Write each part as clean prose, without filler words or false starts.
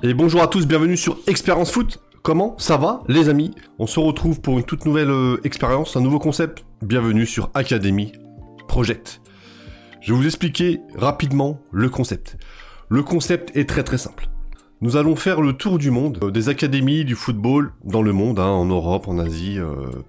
Et bonjour à tous, bienvenue sur Expérience Foot. Comment ça va les amis? On se retrouve pour une toute nouvelle expérience, un nouveau concept. Bienvenue sur Academy Project. Je vais vous expliquer rapidement le concept. Le concept est très simple. Nous allons faire le tour du monde, des académies du football dans le monde, en Europe, en Asie,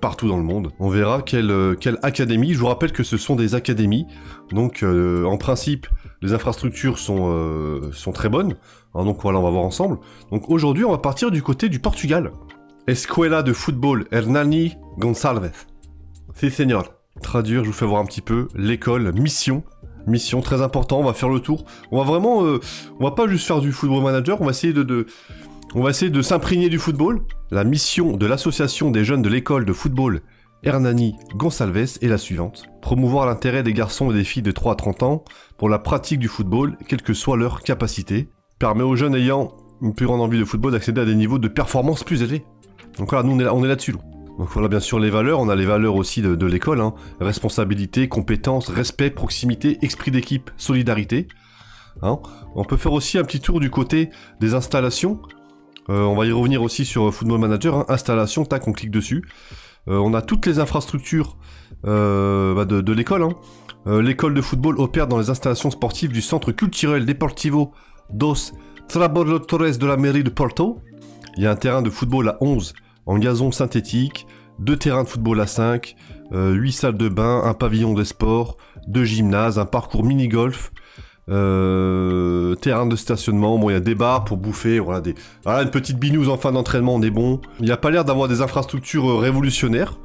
partout dans le monde. On verra quelle académie. Je vous rappelle que ce sont des académies, donc en principe, les infrastructures sont très bonnes. Donc voilà, on va voir ensemble. Donc aujourd'hui, on va partir du côté du Portugal. Escuela de football Hernani Gonçalves. Si, señor. Traduire, je vous fais voir un petit peu l'école, mission, très important, on va faire le tour. On va vraiment, on va pas juste faire du football manager, on va essayer de s'imprégner du football. La mission de l'association des jeunes de l'école de football Hernani Gonçalves est la suivante. Promouvoir l'intérêt des garçons et des filles de 3 à 30 ans pour la pratique du football, quelle que soit leur capacité. Permet aux jeunes ayant une plus grande envie de football d'accéder à des niveaux de performance plus élevés. Donc voilà, nous on est là-dessus. Donc voilà, bien sûr les valeurs, on a les valeurs aussi de l'école, responsabilité, compétence, respect, proximité, esprit d'équipe, solidarité. On peut faire aussi un petit tour du côté des installations. On va y revenir aussi sur Football Manager, installation, tac, on clique dessus. On a toutes les infrastructures de l'école. L'école de football opère dans les installations sportives du centre culturel Deportivo dos Trabalhadores de la mairie de Porto. Il y a un terrain de football à 11 en gazon synthétique, 2 terrains de football à 5, 8 salles de bain, un pavillon de sport, 2 gymnases, un parcours mini-golf, terrain de stationnement, bon il y a des bars pour bouffer, voilà, une petite binouse en fin d'entraînement, on est bon. Il n'y a pas l'air d'avoir des infrastructures révolutionnaires.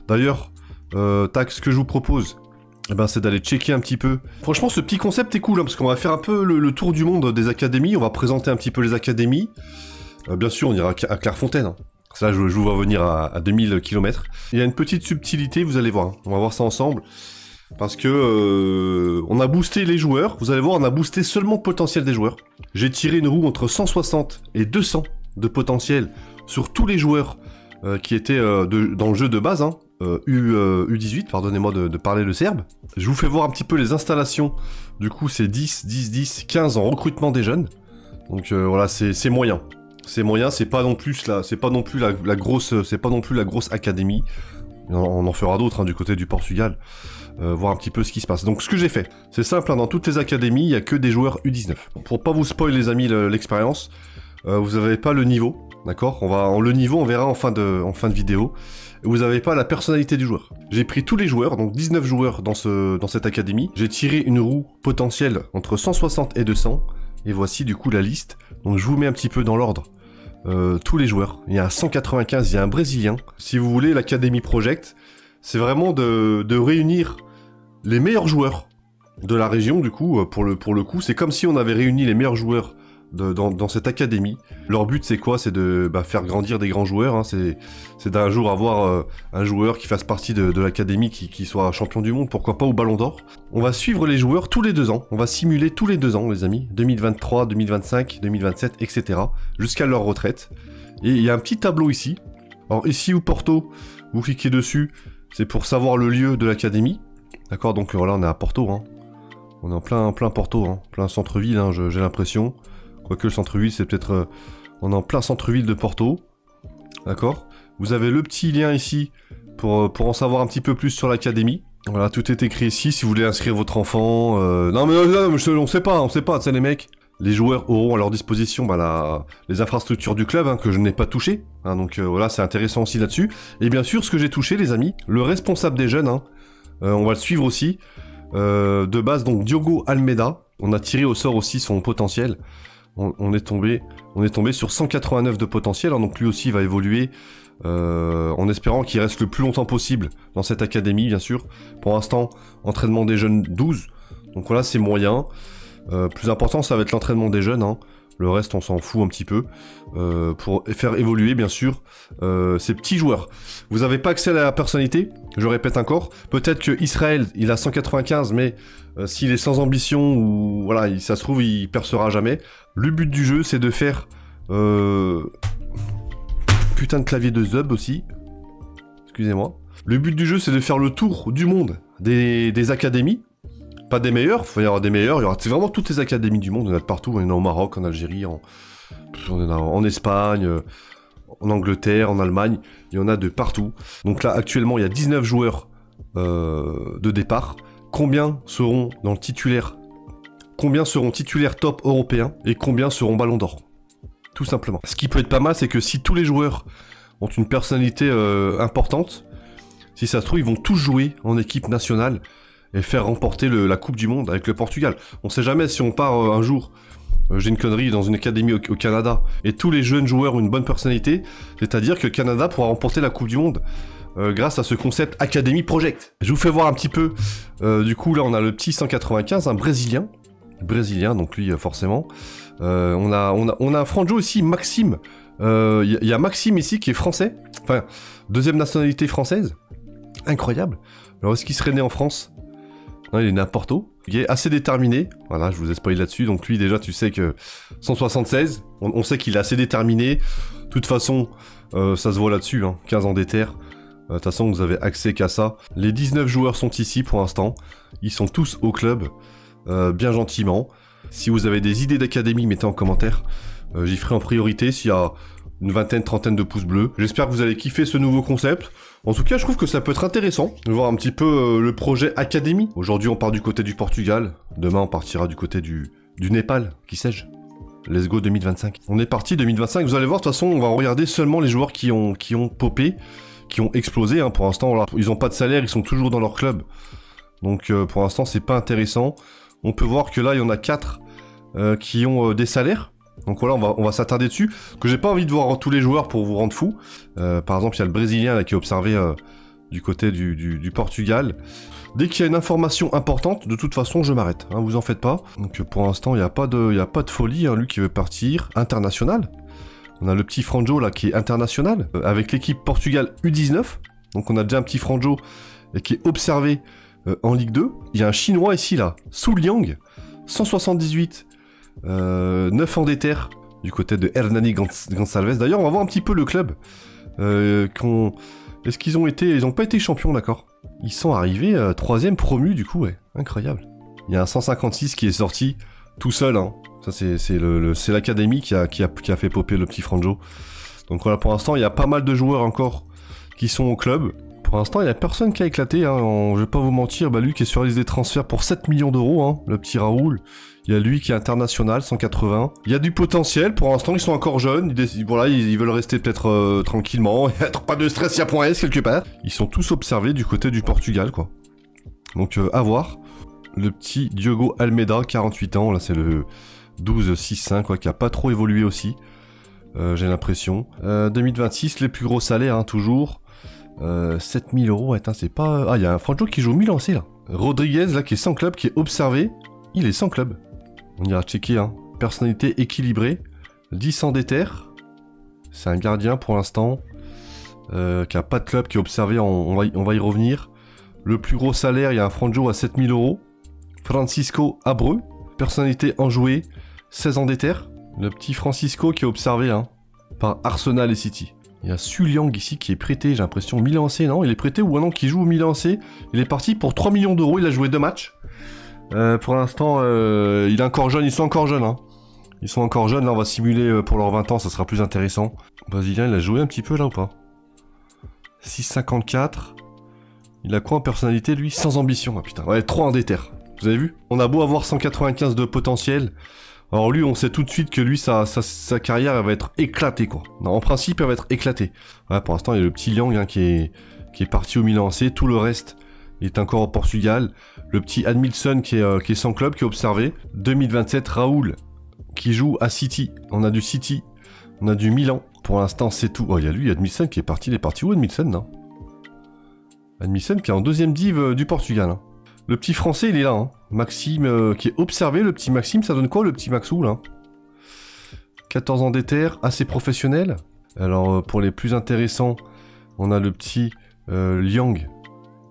D'ailleurs, ce que je vous propose, c'est d'aller checker un petit peu. Franchement, ce petit concept est cool, parce qu'on va faire un peu le tour du monde des académies, on va présenter un petit peu les académies. Bien sûr, on ira à Clairefontaine. Ça, je vous vois venir à 2000 km. Il y a une petite subtilité, vous allez voir. On va voir ça ensemble. Parce que on a boosté les joueurs. Vous allez voir, on a boosté seulement le potentiel des joueurs. J'ai tiré une roue entre 160 et 200 de potentiel sur tous les joueurs qui étaient dans le jeu de base. U18, pardonnez-moi de parler le serbe. Je vous fais voir un petit peu les installations. Du coup, c'est 10, 10, 10, 15 en recrutement des jeunes. Donc voilà, c'est moyen. C'est moyen, c'est pas non plus la grosse académie. On en fera d'autres du côté du Portugal. Voir un petit peu ce qui se passe. Donc ce que j'ai fait, c'est simple, dans toutes les académies, il y a que des joueurs U19. Pour pas vous spoil les amis l'expérience, vous n'avez pas le niveau, d'accord? Le niveau on verra en fin de vidéo. Vous n'avez pas la personnalité du joueur. J'ai pris tous les joueurs, donc 19 joueurs dans cette académie. J'ai tiré une roue potentielle entre 160 et 200. Et voici du coup la liste. Donc je vous mets un petit peu dans l'ordre. Tous les joueurs. Il y a 195, il y a un Brésilien. Si vous voulez, l'Academy Project, c'est vraiment de réunir les meilleurs joueurs de la région, du coup, pour le coup. C'est comme si on avait réuni les meilleurs joueurs dans cette académie. Leur but, c'est quoi? C'est de faire grandir des grands joueurs. C'est d'un jour avoir un joueur qui fasse partie de l'académie, qui soit champion du monde, pourquoi pas au Ballon d'Or. On va suivre les joueurs tous les 2 ans. On va simuler tous les 2 ans, les amis. 2023, 2025, 2027, etc. Jusqu'à leur retraite. Et il y a un petit tableau ici. Alors ici, ou Porto, vous cliquez dessus. C'est pour savoir le lieu de l'académie. D'accord, donc voilà, on est à Porto. On est en plein Porto, plein centre-ville, j'ai l'impression. Quoique le centre-ville, c'est peut-être... on est en plein centre-ville de Porto. D'accord. Vous avez le petit lien ici pour en savoir un petit peu plus sur l'académie. Voilà, tout est écrit ici, si vous voulez inscrire votre enfant... Non mais on sait pas, tu sais les mecs. Les joueurs auront à leur disposition les infrastructures du club, que je n'ai pas touché. Donc voilà, c'est intéressant aussi là-dessus. Et bien sûr, ce que j'ai touché, les amis, le responsable des jeunes, on va le suivre aussi. De base, donc Diogo Almeida. On a tiré au sort aussi son potentiel. On est tombé sur 189 de potentiel, donc lui aussi va évoluer en espérant qu'il reste le plus longtemps possible dans cette académie, bien sûr. Pour l'instant, entraînement des jeunes 12, donc voilà, c'est moyen. Plus important, ça va être l'entraînement des jeunes, Le reste, on s'en fout un petit peu. Pour faire évoluer, bien sûr, ces petits joueurs. Vous n'avez pas accès à la personnalité, je répète encore. Peut-être que Israël, il a 195, mais s'il est sans ambition, ou voilà, ça se trouve, il percera jamais. Le but du jeu, c'est de faire... Putain de clavier de Zub aussi. Excusez-moi. Le but du jeu, c'est de faire le tour du monde des académies. Pas des meilleurs, il faut y avoir des meilleurs. C'est vraiment toutes les académies du monde, il y en a de partout. Il y en a au Maroc, en Algérie, On en a en Espagne, en Angleterre, en Allemagne, il y en a de partout. Donc là, actuellement, il y a 19 joueurs de départ. Combien seront dans le titulaire? Combien seront titulaires top européens et combien seront ballon d'or? Tout simplement. Ce qui peut être pas mal, c'est que si tous les joueurs ont une personnalité importante, si ça se trouve, ils vont tous jouer en équipe nationale et faire remporter la Coupe du Monde avec le Portugal. On sait jamais si on part un jour, j'ai une connerie, dans une académie au Canada, et tous les jeunes joueurs ont une bonne personnalité, c'est-à-dire que le Canada pourra remporter la Coupe du Monde grâce à ce concept Academy Project. Je vous fais voir un petit peu, du coup là on a le petit 195, un Brésilien, donc lui forcément. On a un franjo aussi, Maxime. Il y a Maxime ici qui est français, enfin deuxième nationalité française, incroyable. Alors est-ce qu'il serait né en France? Non, il est né à Porto, il est assez déterminé, voilà, je vous ai spoilé là-dessus, donc lui déjà tu sais que 176, on sait qu'il est assez déterminé, de toute façon ça se voit là-dessus, hein, 15 ans d'éther, de toute façon vous avez accès qu'à ça. Les 19 joueurs sont ici pour l'instant, ils sont tous au club, bien gentiment. Si vous avez des idées d'académie, mettez en commentaire, j'y ferai en priorité s'il y a une vingtaine, trentaine de pouces bleus. J'espère que vous allez kiffer ce nouveau concept. En tout cas, je trouve que ça peut être intéressant de voir un petit peu le projet Académie. Aujourd'hui, on part du côté du Portugal. Demain, on partira du côté du Népal. Qui sais-je? Let's go 2025. On est parti 2025. Vous allez voir, de toute façon, on va regarder seulement les joueurs qui ont popé, qui ont explosé. Hein. Pour l'instant, voilà, ils n'ont pas de salaire, ils sont toujours dans leur club. Donc, pour l'instant, c'est pas intéressant. On peut voir que là, il y en a 4 qui ont des salaires. Donc voilà, on va s'attarder dessus. Que j'ai pas envie de voir tous les joueurs pour vous rendre fou. Par exemple, il y a le Brésilien là, qui est observé du côté du Portugal. Dès qu'il y a une information importante, de toute façon, je m'arrête. Hein, vous en faites pas. Donc pour l'instant, il n'y a pas de folie. Hein, lui qui veut partir international. On a le petit Franjo là qui est international avec l'équipe Portugal U19. Donc on a déjà un petit Franjo qui est observé en Ligue 2. Il y a un Chinois ici là, Su Liang, 178. 9 ans d'éther du côté de Hernani Gonçalves. D'ailleurs, on va voir un petit peu le club. Est-ce qu'ils ont été... Ils n'ont pas été champions, d'accord. Ils sont arrivés 3ème promu, du coup, ouais. Incroyable. Il y a un 156 qui est sorti tout seul, hein. Ça, c'est l'académie qui a fait popper le petit Franjo. Donc voilà, pour l'instant, il y a pas mal de joueurs encore qui sont au club. Pour l'instant, il n'y a personne qui a éclaté, hein. Je vais pas vous mentir, bah, lui qui est sur la liste des transferts pour 7 millions d'euros, hein, le petit Raoul. Il y a lui qui est international, 180. Il y a du potentiel, pour l'instant ils sont encore jeunes, voilà, ils veulent rester peut-être tranquillement, être pas de stress, il y a point S quelque part. Ils sont tous observés du côté du Portugal, quoi. Donc à voir. Le petit Diogo Almeida, 48 ans, là c'est le 12-6-5, quoi, qui a pas trop évolué aussi, j'ai l'impression. 2026, les plus gros salaires, hein, toujours. 7000 euros, attends, c'est pas... Ah, il y a un Franjo qui joue Milan C, là. Rodriguez, là, qui est sans club, qui est observé. Il est sans club. On ira checker, hein. Personnalité équilibrée. 10 ans d'éther. C'est un gardien pour l'instant. Qui a pas de club, qui est observé. On va y revenir. Le plus gros salaire, il y a un Franjo à 7000 euros. Francisco Abreu. Personnalité enjouée. 16 ans d'éther. Le petit Francisco qui est observé, hein, par Arsenal et City. Il y a Su Liang ici qui est prêté, j'ai l'impression, Milan C, non? Il est prêté ou non, qui joue au Milan C. Il est parti pour 3 millions d'euros, il a joué 2 matchs. Pour l'instant, il est encore jeune, ils sont encore jeunes, hein. Ils sont encore jeunes, là on va simuler pour leurs 20 ans, ça sera plus intéressant. Brésilien, il a joué un petit peu là ou pas? 6,54. Il a quoi en personnalité lui? Sans ambition, ah putain, ouais, 3 en déterre. Vous avez vu? On a beau avoir 195 de potentiel. Alors lui, on sait tout de suite que lui, sa carrière, elle va être éclatée, quoi. Non, en principe, elle va être éclatée. Ouais, pour l'instant, il y a le petit Liang, hein, qui est parti au Milan C. Tout le reste, il est encore au Portugal. Le petit Admilson, qui est sans club, qui est observé. 2027, Raoul, qui joue à City. On a du City, on a du Milan. Pour l'instant, c'est tout. Oh, il y a lui, Admilson, qui est parti. Il est parti où, Admilson, non? Admilson, qui est en 2ème div du Portugal, hein. Le petit français, il est là, hein. Maxime, qui est observé, le petit Maxime, ça donne quoi, le petit Maxou, là? 14 ans d'éther, assez professionnel. Alors, pour les plus intéressants, on a le petit Liang.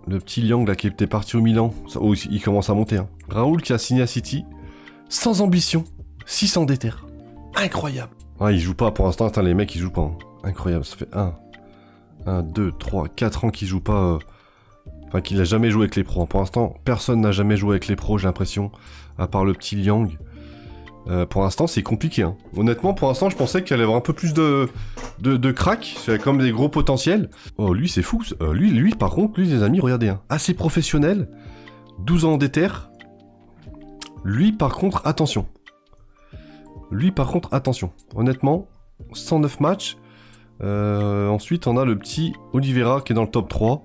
Le petit Liang, là, qui était parti au Milan. Oh, il commence à monter, hein. Raoul, qui a signé à City. Sans ambition. 600 d'éther. Incroyable. Ah, il joue pas, pour l'instant, attends, les mecs, ils jouent pas, hein. Incroyable, ça fait 1, 2, 3, 4 ans qu'ils jouent pas... Enfin, qu'il n'a jamais joué avec les pros. Pour l'instant, personne n'a jamais joué avec les pros, j'ai l'impression. À part le petit Liang. Pour l'instant, c'est compliqué. Hein. Honnêtement, pour l'instant, je pensais qu'elle allait avoir un peu plus de crack. C'est comme des gros potentiels. Oh, lui, c'est fou. Lui, par contre, lui, les amis, regardez. Hein. Assez professionnel. 12 ans d'éther. Lui, par contre, attention. Honnêtement, 109 matchs. Ensuite, on a le petit Oliveira qui est dans le top 3.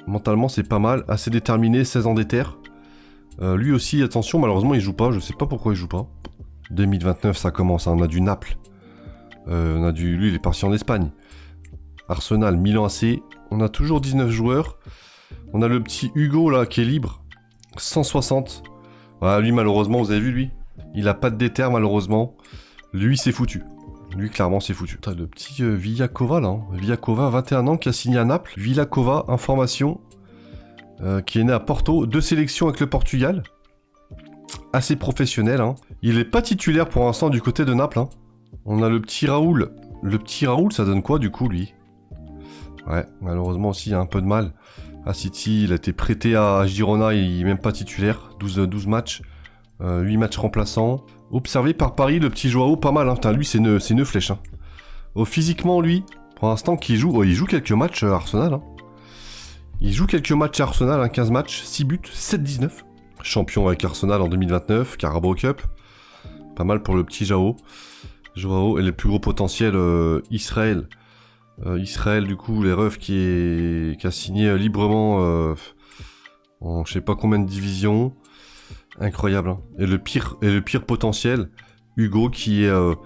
Mentalement, c'est pas mal. Assez déterminé, 16 ans d'éther. Lui aussi, attention, malheureusement, il joue pas. Je sais pas pourquoi il joue pas. 2029, ça commence. Hein. On a du Naples. Lui, il est parti en Espagne. Arsenal, Milan AC. On a toujours 19 joueurs. On a le petit Hugo, là, qui est libre. 160. Voilà, lui, malheureusement, vous avez vu, lui. Il a pas de déter, malheureusement. Lui, c'est foutu. Lui, clairement, c'est foutu. T'as le petit Villakova, là. Hein. Villakova, 21 ans, qui a signé à Naples. Villakova, information. Qui est né à Porto. 2 sélections avec le Portugal. Assez professionnel, hein. Il est pas titulaire pour l'instant du côté de Naples, hein. On a le petit Raoul. Le petit Raoul, ça donne quoi, du coup, lui? Ouais, malheureusement aussi, il a un peu de mal. À City, il a été prêté à Girona, il est même pas titulaire. 12 matchs. 8 matchs remplaçants. Observé par Paris, le petit Joao, pas mal, hein. Putain, lui, c'est une flèche, hein. Physiquement, lui, pour l'instant, il joue quelques matchs à Arsenal, hein. Il joue quelques matchs à Arsenal, hein, 15 matchs, 6 buts, 7-19. Champion avec Arsenal en 2029, Carabao Cup. Pas mal pour le petit Joao. Joao et le plus gros potentiel, Israël. Israël, du coup, les refs qui a signé librement en je sais pas combien de divisions. Incroyable, hein. Et le pire potentiel, Hugo, qui est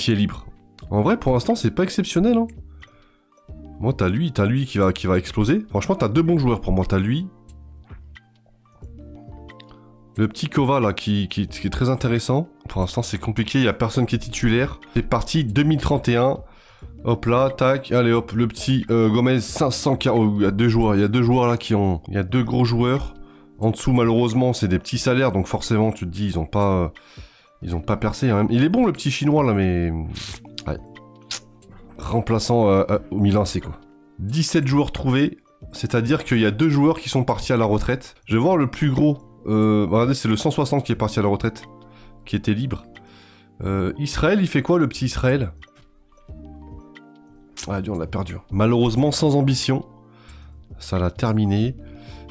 libre. En vrai, pour l'instant, c'est pas exceptionnel, hein. Moi, t'as lui qui va exploser. Franchement, t'as 2 bons joueurs pour moi. T'as lui. Le petit Kova, là, qui est très intéressant. Pour l'instant, c'est compliqué. Il n'y a personne qui est titulaire. C'est parti, 2031. Hop là, tac. Allez, hop, le petit Gomez, 540. Il y a 2 joueurs. Il y a 2 joueurs, là, Il y a 2 gros joueurs. En dessous, malheureusement, c'est des petits salaires. Donc, forcément, tu te dis, ils ont pas percé. Hein. Il est bon, le petit chinois, là, mais... Ouais. Remplaçant au Milan, c'est quoi? 17 joueurs trouvés, c'est-à-dire qu'il y a 2 joueurs qui sont partis à la retraite. Je vais voir le plus gros. Regardez, c'est le 160 qui est parti à la retraite, qui était libre. Israël, il fait quoi, le petit Israël? Ah, Dieu, on l'a perdu. Malheureusement, sans ambition. Ça l'a terminé.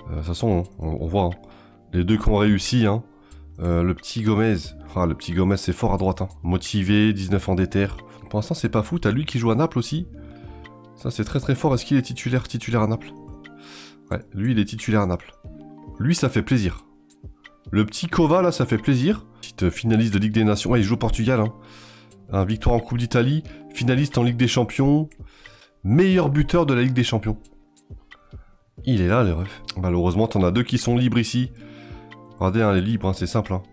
De toute façon, on voit. Hein. Les 2 qui ont réussi. Hein. Le petit Gomez. Ah, le petit Gomez, c'est fort à droite. Hein. Motivé, 19 ans d'éther. Pour l'instant, c'est pas fou. T'as lui qui joue à Naples aussi. Ça, c'est très très fort. Est-ce qu'il est titulaire à Naples? Ouais, lui, il est titulaire à Naples. Lui, ça fait plaisir. Le petit Kova, là, ça fait plaisir. Petite finaliste de Ligue des Nations. Ouais, il joue au Portugal. Hein. Un victoire en Coupe d'Italie. Finaliste en Ligue des Champions. Meilleur buteur de la Ligue des Champions. Il est là, les refs. Malheureusement, t'en as 2 qui sont libres ici. Regardez, hein, les libres, hein, c'est simple. Hein.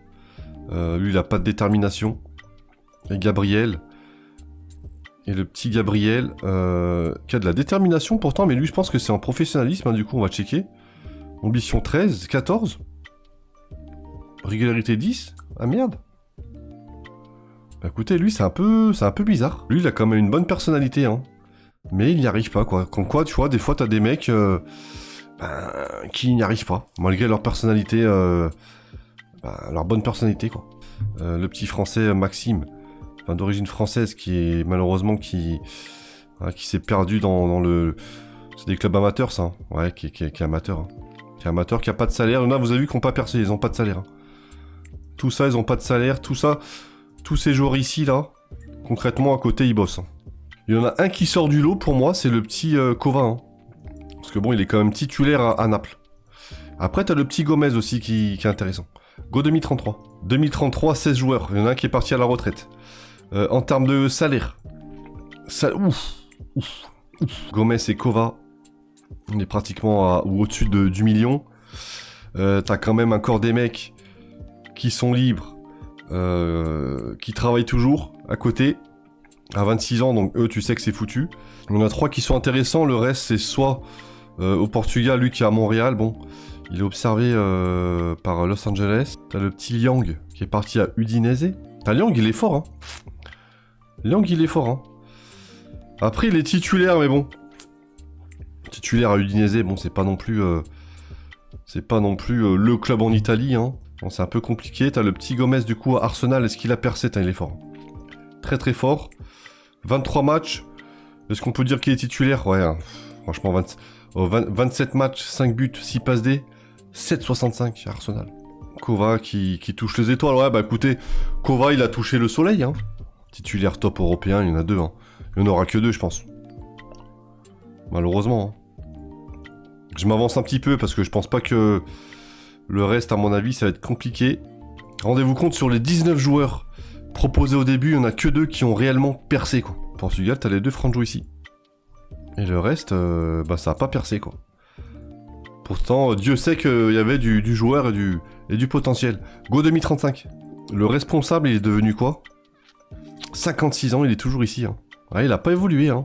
Lui, il a pas de détermination. Et Gabriel... Et le petit Gabriel, qui a de la détermination pourtant, mais lui je pense que c'est en professionnalisme, hein, du coup on va checker. Ambition 13, 14. Régularité 10. Ah merde. Bah écoutez, lui c'est un peu bizarre. Lui il a quand même une bonne personnalité, hein. Mais il n'y arrive pas, quoi. Comme quoi, tu vois, des fois t'as des mecs qui n'y arrivent pas. Malgré leur personnalité, leur bonne personnalité, quoi. Le petit français Maxime. Enfin, d'origine française, qui est malheureusement qui s'est perdu dans le... C'est des clubs amateurs, ça. Hein. Ouais, qui est amateur. Hein. Qui est amateur, qui a pas de salaire. Il y en a, vous avez vu, qui n'ont pas percé, ils ont pas de salaire. Hein. Tout ça, ils ont pas de salaire. Tout ça, tous ces joueurs ici, là, concrètement, à côté, ils bossent. Hein. Il y en a un qui sort du lot, pour moi, c'est le petit Kova. Hein. Parce que bon, il est quand même titulaire à Naples. Après, t'as le petit Gomez aussi, qui est intéressant. Go 2033. 2033, 16 joueurs. Il y en a un qui est parti à la retraite. En termes de salaire, ouf. Gomez et Kova, on est pratiquement ou au-dessus du million. T'as quand même encore des mecs qui sont libres, qui travaillent toujours à côté, à 26 ans, donc eux tu sais que c'est foutu. On a 3 qui sont intéressants, le reste c'est soit au Portugal, lui qui est à Montréal, bon, il est observé par Los Angeles. T'as le petit Liang qui est parti à Udinese. T'as Liang, il est fort, hein. Liang, il est fort, hein. Après, il est titulaire, mais bon. Titulaire à Udinese, bon, c'est pas non plus le club en Italie, hein. Bon, c'est un peu compliqué. T'as le petit Gomez du coup à Arsenal. Est-ce qu'il a percé? Il est fort. Très très fort. 23 matchs. Est-ce qu'on peut dire qu'il est titulaire? Ouais, hein. Franchement, 27 matchs, 5 buts, 6 passes D, 7,65 à Arsenal. Kova qui touche les étoiles. Ouais, bah écoutez, Kova il a touché le soleil. Hein. Titulaire top européen, il y en a 2. Hein. Il n'y en aura que 2, je pense. Malheureusement. Hein. Je m'avance un petit peu parce que je pense pas que le reste, à mon avis, ça va être compliqué. Rendez-vous compte, sur les 19 joueurs proposés au début, il n'y en a que 2 qui ont réellement percé, quoi. Portugal, t'as les 2 Franjo ici. Et le reste, bah ça a pas percé, quoi. Pourtant, Dieu sait qu'il y avait du joueur et du potentiel. Go 2035. Le responsable, il est devenu quoi? 56 ans, il est toujours ici. Hein. Ouais, il a pas évolué. Hein.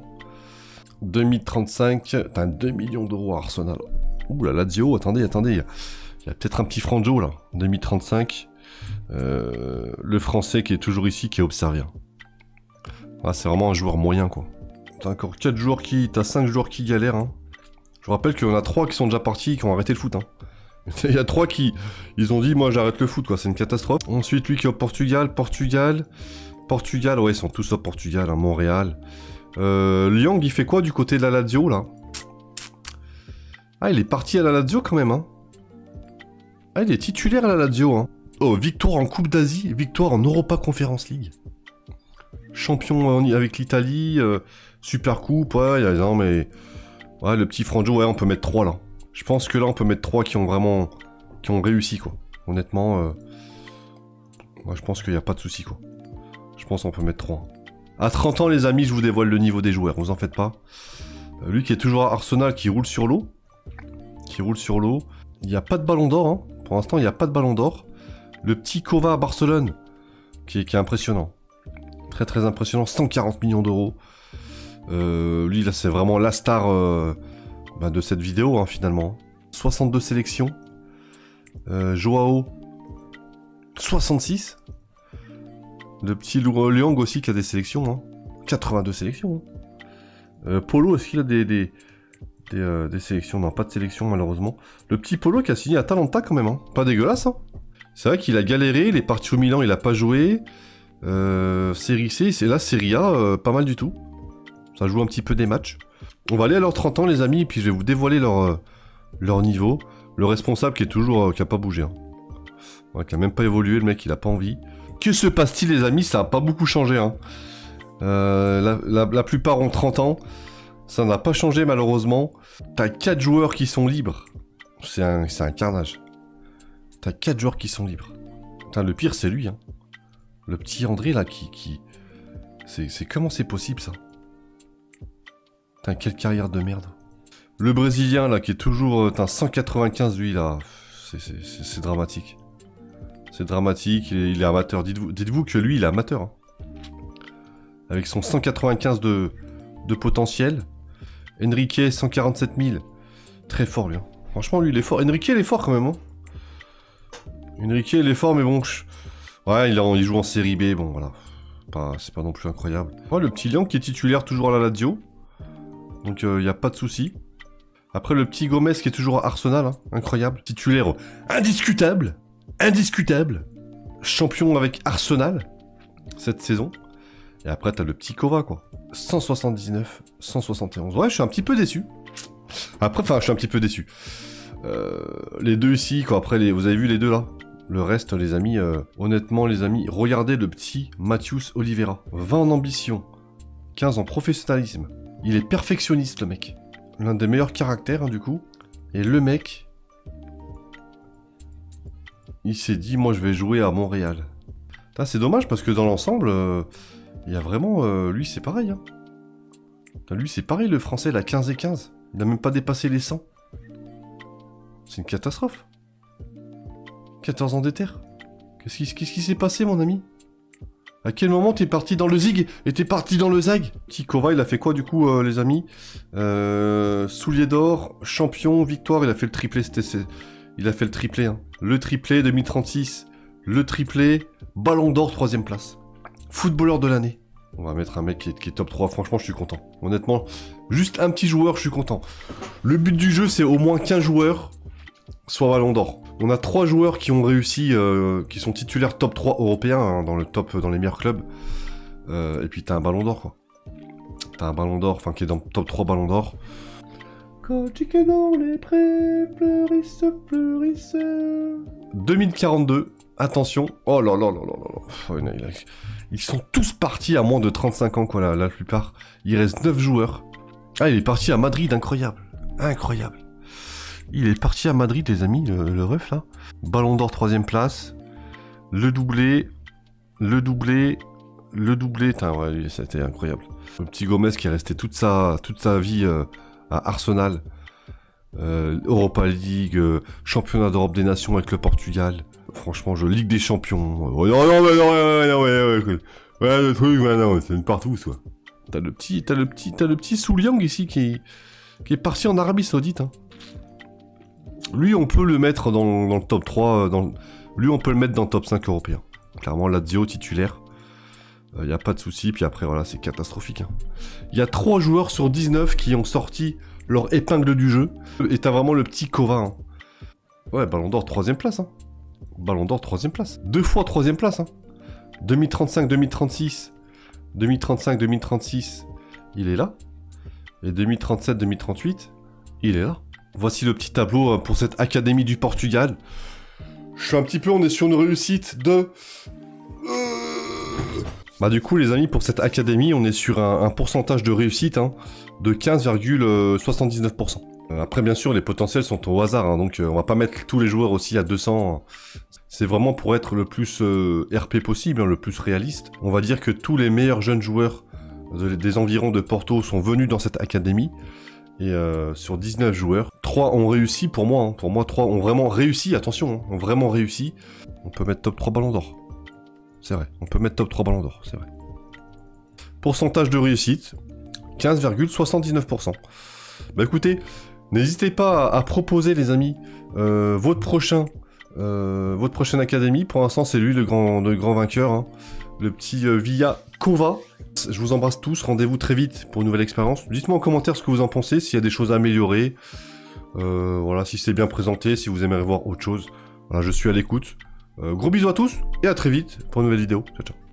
2035, t'as 2 millions d'euros à Arsenal. Ouh la Lazio, attendez. Il y a peut-être un petit Franjo, là. 2035. Le français qui est toujours ici, qui est observé. Ah, c'est vraiment un joueur moyen, quoi. T'as encore 4 joueurs t'as 5 joueurs qui galèrent, hein. Je vous rappelle qu'il y en a 3 qui sont déjà partis et qui ont arrêté le foot, hein. Il y a 3 qui... Ils ont dit, moi j'arrête le foot, quoi, c'est une catastrophe. Ensuite, lui qui est au Portugal, ouais, ils sont tous au Portugal, hein, Montréal. Liang, il fait quoi du côté de la Lazio, là? Ah, il est parti à la Lazio, quand même, hein. Ah, il est titulaire à la Lazio, hein. Oh, victoire en Coupe d'Asie, victoire en Europa Conference League. Champion avec l'Italie, Super Coupe, ouais, non mais... Ouais, le petit Franjo, ouais, on peut mettre 3 là. Je pense que là, on peut mettre 3 qui ont vraiment... qui ont réussi, quoi. Honnêtement, ouais, je pense qu'il n'y a pas de souci, quoi. Je pense qu'on peut mettre 3. À 30 ans, les amis, je vous dévoile le niveau des joueurs, vous en faites pas. Lui qui est toujours à Arsenal, qui roule sur l'eau. Il n'y a pas de ballon d'or, hein. Pour l'instant, il n'y a pas de ballon d'or. Le petit Kova à Barcelone, qui est impressionnant. Très très impressionnant, 140 millions d'euros. Lui là c'est vraiment la star de cette vidéo hein, finalement. 62 sélections. Joao 66. Le petit Liang aussi qui a des sélections. Hein. 82 sélections. Hein. Polo, est-ce qu'il a des sélections? Non, pas de sélection malheureusement. Le petit Polo qui a signé à Atalanta quand même. Hein. Pas dégueulasse. Hein. C'est vrai qu'il a galéré, il est parti au Milan, il a pas joué. Série C, c'est là, Série A, pas mal du tout. Ça joue un petit peu des matchs. On va aller à leurs 30 ans, les amis, et puis je vais vous dévoiler leur niveau. Le responsable qui est toujours, qui a pas bougé. Hein. Ouais, qui a même pas évolué, le mec, il a pas envie. Que se passe-t-il, les amis? Ça a pas beaucoup changé. Hein. La plupart ont 30 ans. Ça n'a pas changé, malheureusement. T'as 4 joueurs qui sont libres. C'est un carnage. T'as 4 joueurs qui sont libres. Putain, le pire, c'est lui, hein. Le petit André, là, c'est comment c'est possible, ça? Putain, quelle carrière de merde. Le Brésilien, là, qui est toujours... Putain, 195, lui, là. C'est dramatique. C'est dramatique, il est amateur. Dites-vous que lui, il est amateur. Hein. Avec son 195 de potentiel. Enrique, 147 000. Très fort, lui. Hein. Franchement, lui, il est fort. Enrique, il est fort, quand même. Hein. Enrique, il est fort, mais bon... Ouais, il joue en série B, bon, voilà. C'est pas non plus incroyable. Ouais, le petit Liang qui est titulaire toujours à la Lazio. Donc, il n'y a pas de souci. Après, le petit Gomez qui est toujours à Arsenal, hein. Incroyable. Titulaire indiscutable. Indiscutable. Champion avec Arsenal cette saison. Et après, t'as le petit Kova, quoi. 179, 171. Ouais, je suis un petit peu déçu. Après, enfin, je suis un petit peu déçu. Les deux ici, quoi. Après, vous avez vu les deux, là? Le reste, les amis, honnêtement, les amis, regardez le petit Matheus Oliveira. 20 en ambition, 15 en professionnalisme. Il est perfectionniste, le mec. L'un des meilleurs caractères, hein, du coup. Et le mec, il s'est dit, moi, je vais jouer à Montréal. C'est dommage, parce que dans l'ensemble, il y a vraiment... lui, c'est pareil. Hein. Lui, c'est pareil, le français, il a 15 et 15. Il n'a même pas dépassé les 100. C'est une catastrophe. 14 ans d'éther. Qu'est-ce qui s'est passé, mon ami? À quel moment t'es parti dans le zig et t'es parti dans le zag? Petit Kova, il a fait quoi, du coup, les amis? Soulier d'or, champion, victoire, il a fait le triplé, il a fait le triplé, hein. Le triplé, 2036, le triplé, ballon d'or, 3ème place. Footballeur de l'année. On va mettre un mec qui est top 3, franchement, je suis content. Honnêtement, juste un petit joueur, je suis content. Le but du jeu, c'est au moins 15 joueurs. soit Ballon d'Or. On a 3 joueurs qui ont réussi, qui sont titulaires top 3 européens, hein, dans les meilleurs clubs. Et puis t'as un Ballon d'Or, quoi. T'as un Ballon d'Or, enfin qui est dans le top 3 Ballon d'Or. Quand tu es dans les prés, fleurissent, fleurissent. 2042, attention. Oh là là là là là. Ils sont tous partis à moins de 35 ans, quoi, la plupart. Il reste 9 joueurs. Ah, il est parti à Madrid, incroyable. Incroyable. Il est parti à Madrid, les amis, le ref, là. Ballon d'Or, 3ème place. Le doublé. Le doublé. Le doublé. Putain, ouais, c'était incroyable. Le petit Gomez qui est resté toute sa vie à Arsenal. Europa League, championnat d'Europe des Nations avec le Portugal. Franchement, Ligue des Champions. Ouais, le truc, non, c'est une partout, quoi. T'as le petit Souliang ici qui est parti en Arabie Saoudite. Hein. Lui, on peut le mettre dans le top 3. Lui, on peut le mettre dans le top 5 européen. Clairement, Lazio titulaire. Y a pas de souci. Puis après, voilà, c'est catastrophique. Hein. Il y a 3 joueurs sur 19 qui ont sorti leur épingle du jeu. Et t'as vraiment le petit Kova. Hein. Ouais, Ballon d'Or, 3ème place. Hein. Ballon d'Or, 3ème place. 2 fois 3ème place. Hein. 2035-2036. 2035-2036, il est là. Et 2037-2038, il est là. Voici le petit tableau pour cette académie du Portugal. On est sur une réussite de... Bah du coup les amis, pour cette académie, on est sur un pourcentage de réussite hein, de 15,79%. Après bien sûr, les potentiels sont au hasard, hein, donc on va pas mettre tous les joueurs aussi à 200. C'est vraiment pour être le plus RP possible, hein, le plus réaliste. On va dire que tous les meilleurs jeunes joueurs des environs de Porto sont venus dans cette académie. Et sur 19 joueurs, 3 ont réussi pour moi. Hein. Pour moi, 3 ont vraiment réussi, attention, hein, ont vraiment réussi. On peut mettre top 3 ballons d'or. C'est vrai, on peut mettre top 3 ballons d'or, c'est vrai. Pourcentage de réussite, 15,79%. Bah écoutez, n'hésitez pas à proposer les amis votre prochaine académie. Pour l'instant c'est lui le grand vainqueur, hein. Le petit Villa Kova. Je vous embrasse tous, rendez-vous très vite pour une nouvelle expérience. Dites-moi en commentaire ce que vous en pensez, s'il y a des choses à améliorer. Voilà, si c'est bien présenté, si vous aimeriez voir autre chose. Voilà, je suis à l'écoute. Gros bisous à tous et à très vite pour une nouvelle vidéo. Ciao ciao.